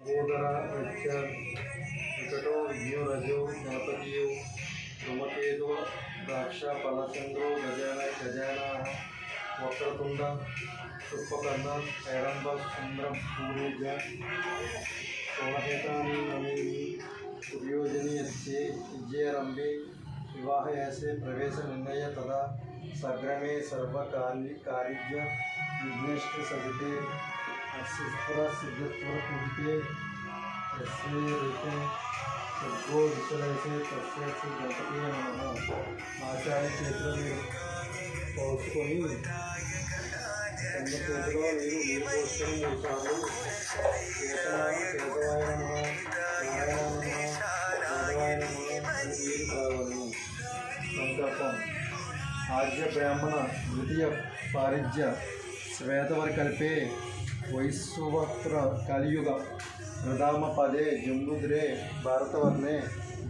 गोदर वृक्ष विकटो विघ्नरजो गणपतियो धूमकेतु द्राक्ष फलचंद्रो गजानः वक्रतुंड शुक्लकर्ण हैरंब चंद्र सूर्यज सोमहेतानि नमेमि सूर्योजनि यस्य विजयरंभे विवाहयसे प्रवेश निर्णय तदा सग्रमे सर्वकार्य विघ्नेष्ट सदिते सिद्धपुर सिद्धत्वर पूजिते यस्मे ऋते सर्गो विचलयसे तस्य श्री गणपति नमः आचार्य क्षेत्र में पहुँचुకొని చేతిలో నీరు పోసుకొని 3 సార్లు కేశవాయ నమః నారాయణ నమః మాధవాయ నమః అని నీరు త్రాగవలెను. సంకల్పం आद्य ब्राह्मण द्वितीय पारिज्य श्वेतवर्कल्पे वैश्वत्र कलियुग प्रधाम पदे जम्बुद्रे भारतवर्णे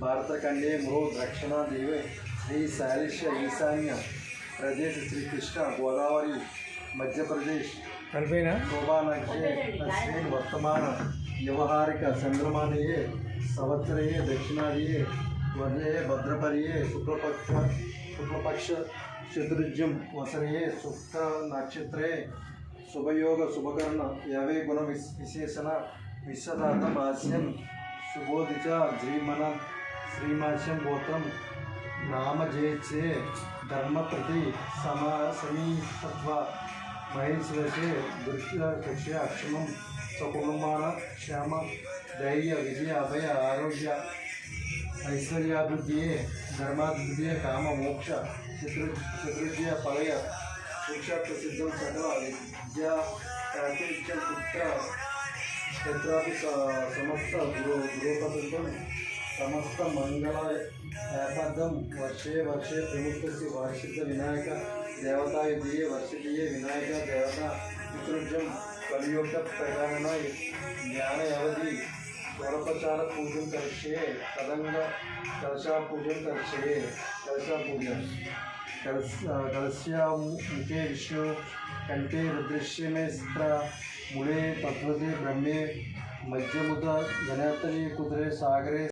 भारतखंडे मृ दक्षिणा देवे श्री शैलिश ईशान्य प्रदेश श्री कृष्ण गोदावरी मध्य प्रदेश शोभानक्षे अस्मिन् वर्तमान व्यवहारिक चंद्रमानये संवत्सरे दक्षिणादिये वर्णे भद्रपर्ये शुक्लपक्ष चतुर्युज्यम वसने सुक्त नक्षत्रे शुभयोग शुभकर्ण यवे गुण विशेषण विश्वदातम हास्यम शुभोदिच श्रीमन श्रीमाश्यम गोत्रम नाम जयचे धर्म प्रति समीपत्व महेश्वरे दुर्गक्ष अक्षम सकुलमान क्षम धैर्य विजय अभय आरोग्य ऐश्वर्याभिवृद्धि धर्माभिवृद्धि काम मोक्ष चतुर्भ्य फलय शिक्षा प्रसिद्ध सकल विद्या प्रातिनिध्यं पुत्र तत्रापि समस्त गृहपतिं समस्त मंगल यापदं वर्षे वर्षे प्रमुखस्य वार्षिक विनायक देवता दिए वर्षदीय विनायक देवता पितृभ्यं कलियुग प्रधान ज्ञान अवधि षोडोपचार पूजन करिष्ये तदंग कलशा पूजन करिष्ये कलशा पूजन कलशा मुखे विष्णु कंठे रुद्रस्य में स्त्र मूले तत्वते ब्रह्मे मध्यमुद गणतरी कुदरे सागरे